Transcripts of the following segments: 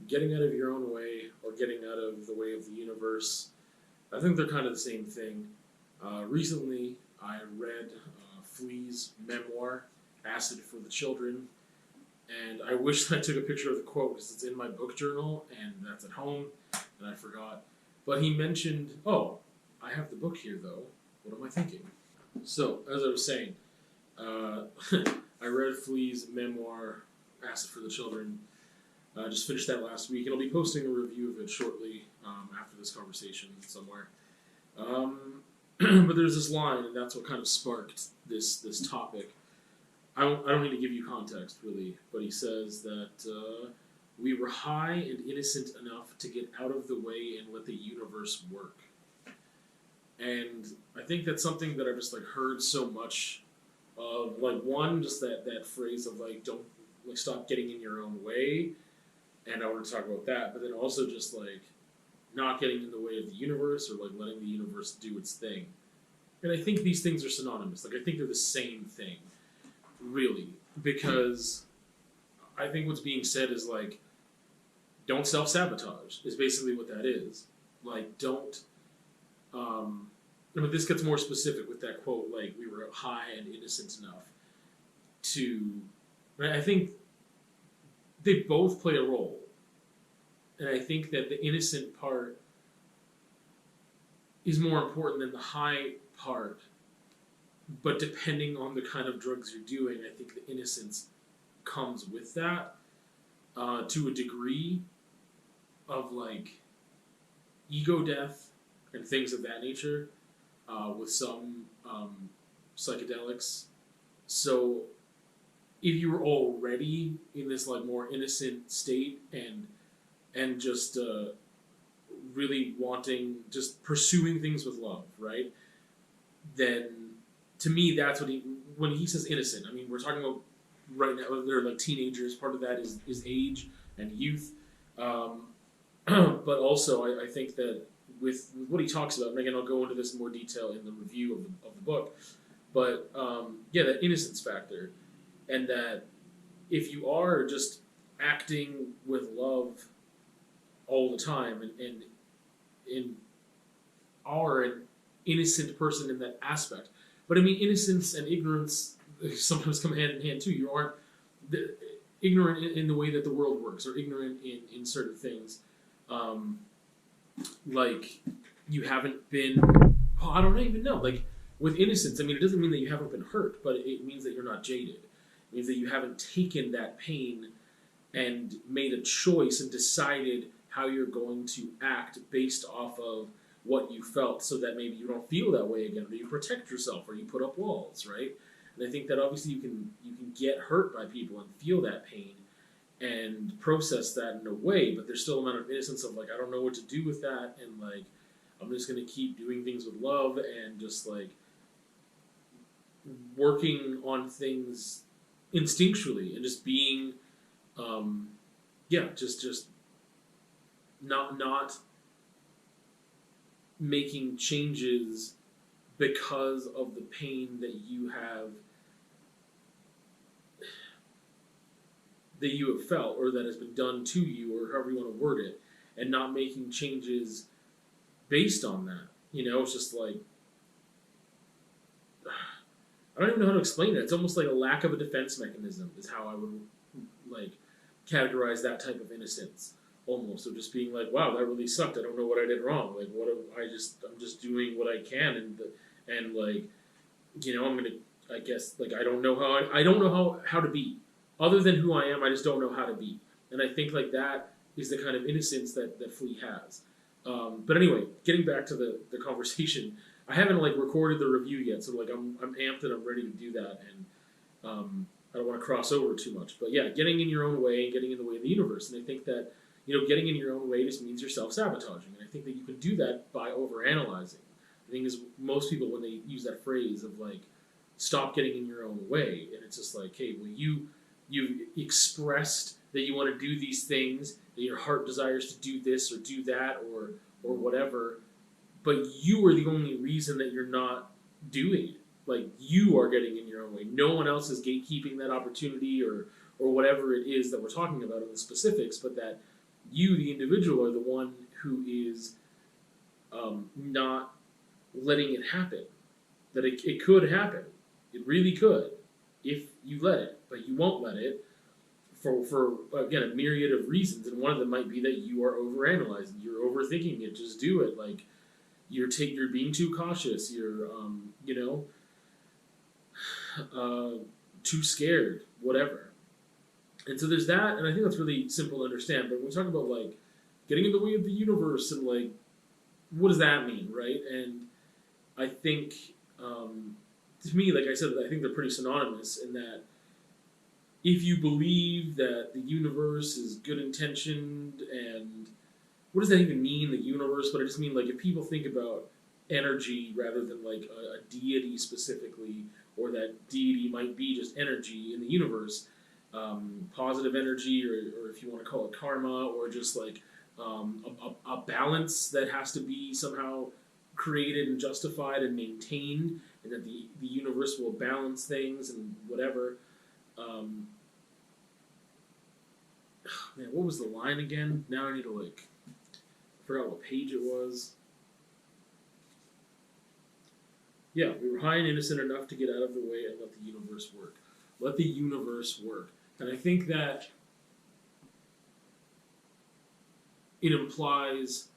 getting out of your own way or getting out of the way of the universe, I think they're kind of the same thing. Recently, I read Flea's memoir, Acid for the Children, and I wish I took a picture of the quote because it's in my book journal and that's at home, and I forgot. But he mentioned, oh, I have the book here though. What am I thinking? So, as I was saying, I read Flea's memoir, Acid for the Children. I just finished that last week, and I'll be posting a review of it shortly after this conversation somewhere. But there's this line, and that's what kind of sparked this topic. I don't need to give you context, really, but he says that we were high and innocent enough to get out of the way and let the universe work. And I think that's something that I've just heard so much of. One, just that phrase of don't stop getting in your own way, and I want to talk about that. But then also just not getting in the way of the universe, or letting the universe do its thing. And I think these things are synonymous. I think they're the same thing, really, because I think what's being said is don't self-sabotage is basically what that is. Don't. But this gets more specific with that quote. We were high and innocent enough to. I think they both play a role. And I think that the innocent part is more important than the high part. But depending on the kind of drugs you're doing, I think the innocence comes with that to a degree of ego death and things of that nature with some psychedelics. So if you were already in this more innocent state and just really wanting, just pursuing things with love, right? Then, to me, that's what when he says innocent, I mean, we're talking about right now, they're teenagers, part of that is age and youth. But also, I think that with what he talks about, and again, I'll go into this in more detail in the review of the book, but that innocence factor, and that if you are just acting with love all the time and are an innocent person in that aspect. But I mean, innocence and ignorance sometimes come hand in hand too. You aren't ignorant in the way that the world works, or ignorant in certain things. You haven't been, I don't even know. With innocence, I mean, it doesn't mean that you haven't been hurt, but it means that you're not jaded. It means that you haven't taken that pain and made a choice and decided how you're going to act based off of what you felt, so that maybe you don't feel that way again, or you protect yourself, or you put up walls, right? And I think that obviously you can get hurt by people and feel that pain and process that in a way, but there's still a amount of innocence of I don't know what to do with that, and I'm just gonna keep doing things with love and just working on things instinctually and just being just not making changes because of the pain that you have felt, or that has been done to you, or however you want to word it, and not making changes based on that. It's just I don't even know how to explain it. It's almost like a lack of a defense mechanism is how I would categorize that type of innocence. Almost, of just being wow, that really sucked. I don't know what I did wrong. I'm just doing what I can, and I'm gonna. I guess I don't know how to be, other than who I am. I just don't know how to be, and I think that is the kind of innocence that Flea has. But anyway, getting back to the conversation, I haven't recorded the review yet, so I'm amped and I'm ready to do that, and I don't want to cross over too much. But yeah, getting in your own way and getting in the way of the universe, and I think that. Getting in your own way just means you're self-sabotaging. And I think that you can do that by overanalyzing. I think is most people, when they use that phrase of stop getting in your own way, and it's just hey, well, you expressed that you want to do these things, that your heart desires to do this or do that or whatever, but you are the only reason that you're not doing it. You are getting in your own way. No one else is gatekeeping that opportunity or whatever it is that we're talking about in the specifics, but that you, the individual, are the one who is not letting it happen. That it could happen. It really could if you let it, but you won't let it for again a myriad of reasons, and one of them might be that you are overanalyzing, you're overthinking it. Just do it. Like you're being too cautious. You're too scared. Whatever. And so there's that, and I think that's really simple to understand. But when we talk about like getting in the way of the universe and like what does that mean, right? And I think to me, like I said, I think they're pretty synonymous in that if you believe that the universe is good intentioned, and what does that even mean, the universe? But I just mean like if people think about energy rather than like a deity specifically, or that deity might be just energy in the universe, positive energy, or if you want to call it karma, or just like a balance that has to be somehow created and justified and maintained, and that the universe will balance things and whatever. Man, what was the line again? Now I need to like forgot what page it was. Yeah, we were high and innocent enough to get out of the way and let the universe work. Let the universe work. And I think that it implies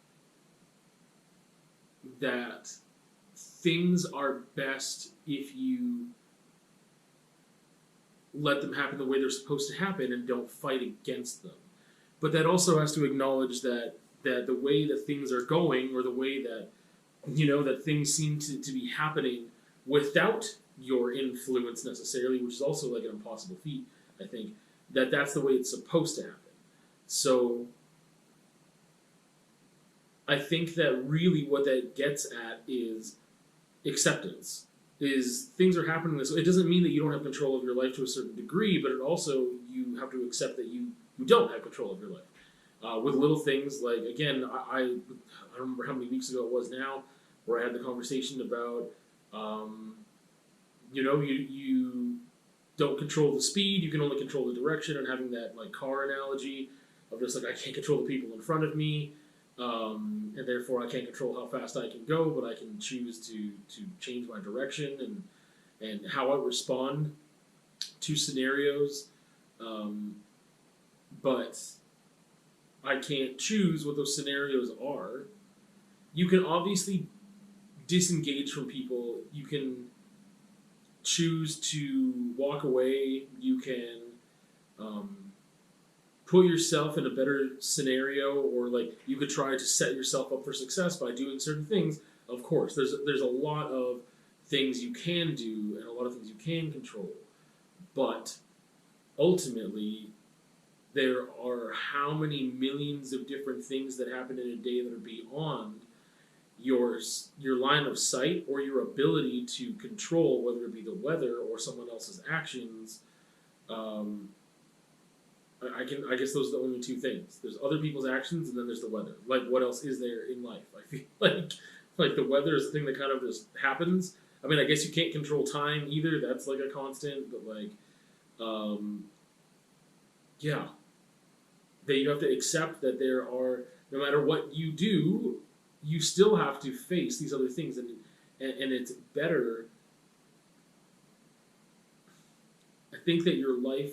that things are best if you let them happen the way they're supposed to happen and don't fight against them. But that also has to acknowledge that the way that things are going, or the way that that things seem to be happening without your influence necessarily, which is also like an impossible feat, I think, that's the way it's supposed to happen. So I think that really what that gets at is acceptance. Is things are happening this way. It doesn't mean that you don't have control of your life to a certain degree, but it also, you have to accept that you don't have control of your life. With little things like, again, I don't remember how many weeks ago it was now, where I had the conversation about, you don't control the speed, you can only control the direction, and having that like car analogy of just like I can't control the people in front of me, and therefore I can't control how fast I can go, but I can choose to change my direction and how I respond to scenarios. But I can't choose what those scenarios are. You can obviously disengage from people. You can choose to walk away. You can put yourself in a better scenario, or like you could try to set yourself up for success by doing certain things. Of course, there's a lot of things you can do and a lot of things you can control, but ultimately there are how many millions of different things that happen in a day that are beyond your line of sight or your ability to control, whether it be the weather or someone else's actions. I guess those are the only two things. There's other people's actions, and then there's the weather. Like, what else is there in life? I feel like the weather is the thing that kind of just happens. I mean, I guess you can't control time either. That's like a constant. But like, yeah, that you have to accept that there are, no matter what you do, you still have to face these other things, and it's better. I think that your life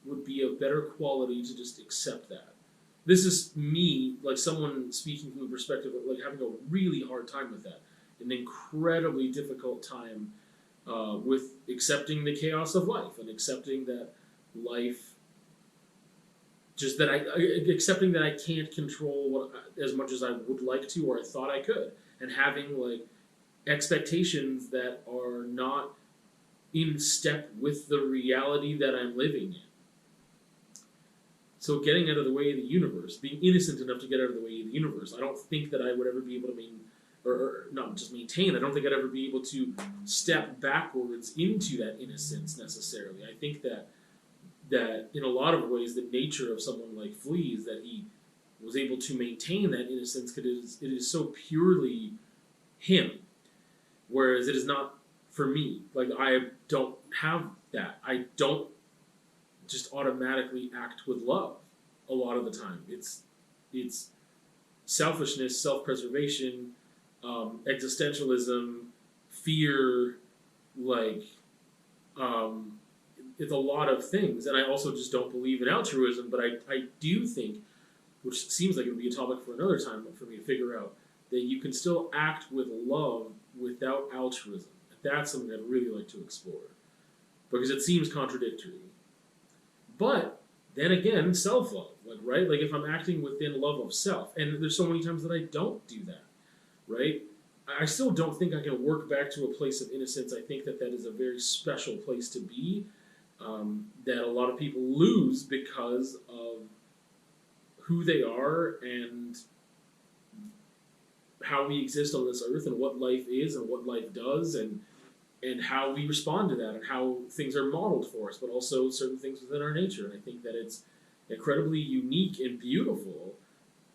would be of better quality to just accept that. This is me, like someone speaking from the perspective of like having a really hard time with that, an incredibly difficult time with accepting the chaos of life and accepting that life, just that accepting that I can't control what as much as I would like to or I thought I could, and having like expectations that are not in step with the reality that I'm living in. So getting out of the way of the universe, being innocent enough to get out of the way of the universe, I don't think that I would ever be able to or not just maintain, I don't think I'd ever be able to step backwards into that innocence necessarily. I think that in a lot of ways, the nature of someone like Flea is that he was able to maintain that innocence because it is so purely him, whereas it is not for me. Like, I don't have that. I don't just automatically act with love a lot of the time. It's it's selfishness, self-preservation, existentialism, fear, like it's a lot of things. And I also just don't believe in altruism, but I do think, which seems like it would be a topic for another time for me to figure out, that you can still act with love without altruism. That's something I'd really like to explore, because it seems contradictory. But then again, self-love, like, right? Like, if I'm acting within love of self, and there's so many times that I don't do that, right? I still don't think I can work back to a place of innocence. I think that that is a very special place to be, that a lot of people lose because of who they are and how we exist on this earth and what life is and what life does, and how we respond to that and how things are modeled for us, but also certain things within our nature. And I think that it's incredibly unique and beautiful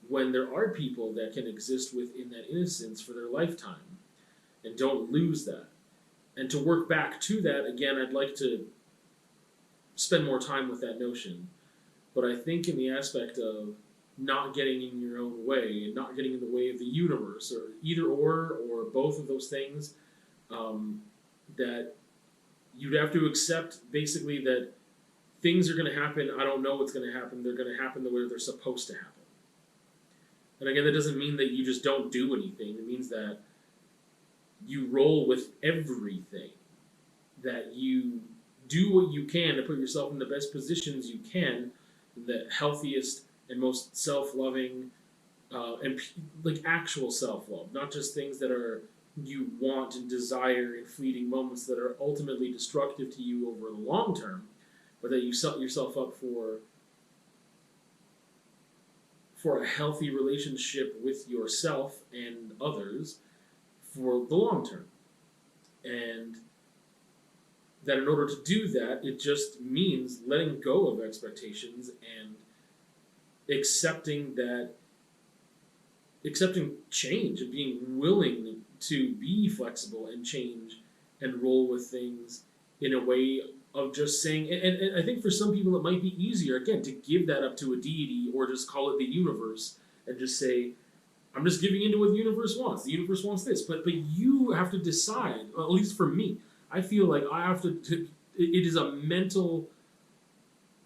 when there are people that can exist within that innocence for their lifetime and don't lose that. And to work back to that, again, I'd like to spend more time with that notion. But I think in the aspect of not getting in your own way and not getting in the way of the universe, or either or both of those things, that you'd have to accept basically that things are going to happen. I don't know what's going to happen. They're going to happen the way they're supposed to happen. And again, that doesn't mean that you just don't do anything. It means that you roll with everything, that you do what you can to put yourself in the best positions you can, the healthiest and most self-loving, and like actual self-love, not just things that are you want and desire in fleeting moments that are ultimately destructive to you over the long term, but that you set yourself up for a healthy relationship with yourself and others for the long term. And that in order to do that, it just means letting go of expectations and accepting change and being willing to be flexible and change and roll with things in a way of just saying, and I think for some people it might be easier, again, to give that up to a deity or just call it the universe and just say, I'm just giving into what the universe wants. The universe wants this. But you have to decide, at least for me, I feel like I have to it is a mental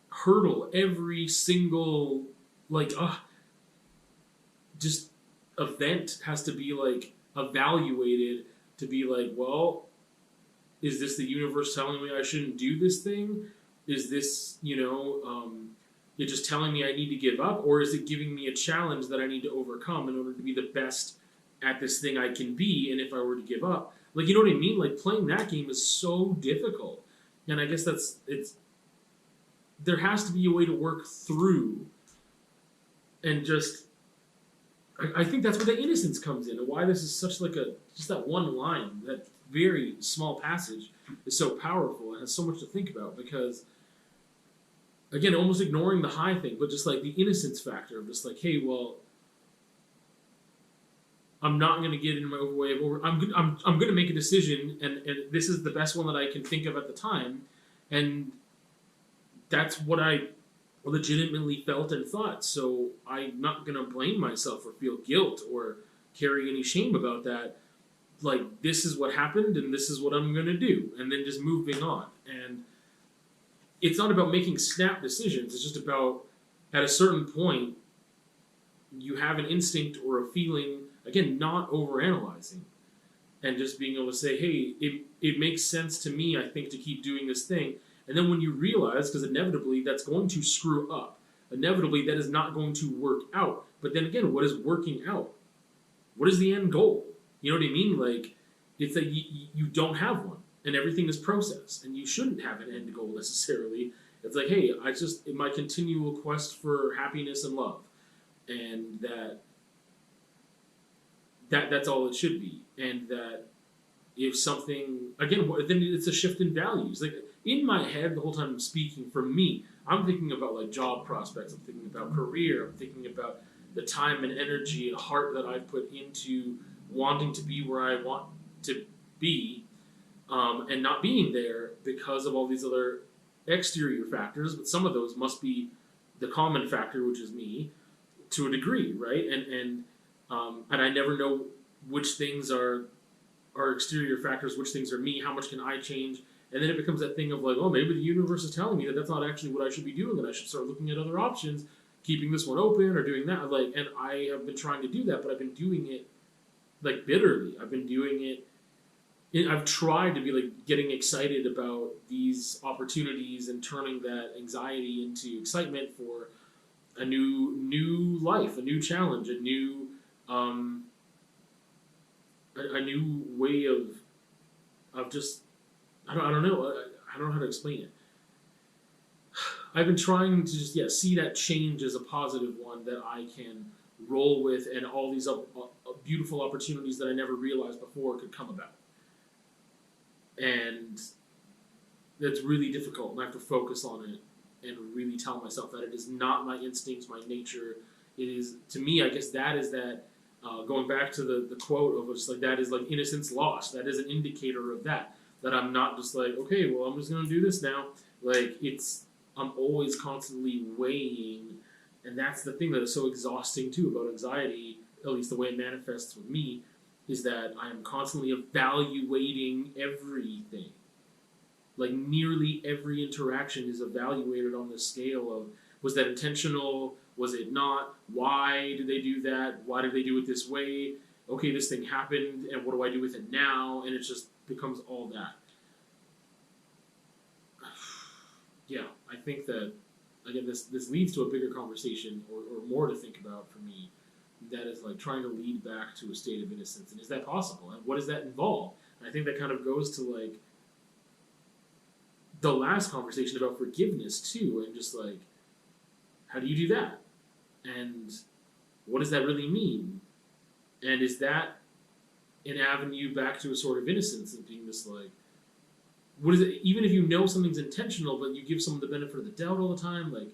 hurdle every single, like, just event has to be, like, evaluated to be like, well, is this the universe telling me I shouldn't do this thing? Is this, it just telling me I need to give up? Or is it giving me a challenge that I need to overcome in order to be the best at this thing I can be? And if I were to give up, like, you know what I mean? Like, playing that game is so difficult. And I guess there has to be a way to work through and just, I think that's where the innocence comes in, and why this is such like just that one line, that very small passage is so powerful and has so much to think about, because, again, almost ignoring the high thing, but just like the innocence factor of just like, hey, well, I'm not going to get in my way of I'm going to make a decision, and this is the best one that I can think of at the time, and that's what I legitimately felt and thought, so I'm not going to blame myself or feel guilt or carry any shame about that. Like, this is what happened, and this is what I'm going to do, and then just moving on. And it's not about making snap decisions. It's just about, at a certain point, you have an instinct or a feeling, again, not overanalyzing, and just being able to say, hey, it makes sense to me, I think, to keep doing this thing. And then when you realize, because inevitably that's going to screw up, inevitably that is not going to work out. But then again, what is working out? What is the end goal? You know what I mean? Like, it's that you don't have one, and everything is process, and you shouldn't have an end goal necessarily. It's like, hey, in my continual quest for happiness and love, and that's all it should be. And that if something, again, then it's a shift in values. Like, in my head, the whole time I'm speaking, for me, I'm thinking about, like, job prospects. I'm thinking about career. I'm thinking about the time and energy and heart that I've put into wanting to be where I want to be, and not being there because of all these other exterior factors. But some of those must be the common factor, which is me, to a degree, right? And I never know which things are exterior factors, which things are me, how much can I change, and then it becomes that thing of like, oh, maybe the universe is telling me that that's not actually what I should be doing, that I should start looking at other options, keeping this one open or doing that. Like, and I have been trying to do that, but I've been doing it like bitterly. I've been doing it. I've tried to be like getting excited about these opportunities and turning that anxiety into excitement for a new life, a new challenge, um, a new way of just I don't know. I don't know how to explain it. I've been trying to just see that change as a positive one that I can roll with, and all these beautiful opportunities that I never realized before could come about. And that's really difficult, and I have to focus on it and really tell myself that it is not my instincts, my nature. It is, to me, I guess that is that. Going back to the quote of just like that is like innocence lost. That is an indicator of that. That I'm not just like, okay, well, I'm just gonna do this now. Like, I'm always constantly weighing, and that's the thing that is so exhausting too about anxiety. At least the way it manifests with me is that I am constantly evaluating everything. Like, nearly every interaction is evaluated on the scale of, was that intentional? Was it not? Why did they do that? Why did they do it this way? Okay, this thing happened, and what do I do with it now? And it just becomes all that. Yeah, I think that, again, this leads to a bigger conversation, or more to think about for me. That is like trying to lead back to a state of innocence. And is that possible? And what does that involve? And I think that kind of goes to like the last conversation about forgiveness too, and just like, how do you do that? And what does that really mean? And is that an avenue back to a sort of innocence and being this like, what is it? Even if you know something's intentional, but you give someone the benefit of the doubt all the time, like,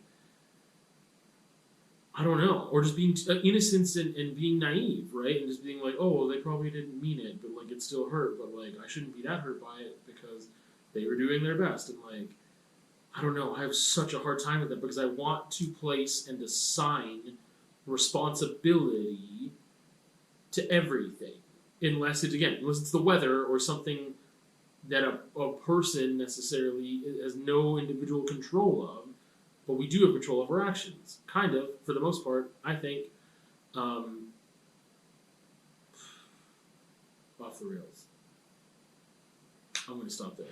I don't know, or just being innocence and being naive, right? And just being like, oh, well, they probably didn't mean it, but like it still hurt, but like I shouldn't be that hurt by it because they were doing their best, and like, I don't know, I have such a hard time with that because I want to place and assign responsibility to everything, unless it's the weather or something that a person necessarily has no individual control of, but we do have control of our actions, kind of, for the most part, I think. Off the rails. I'm going to stop there.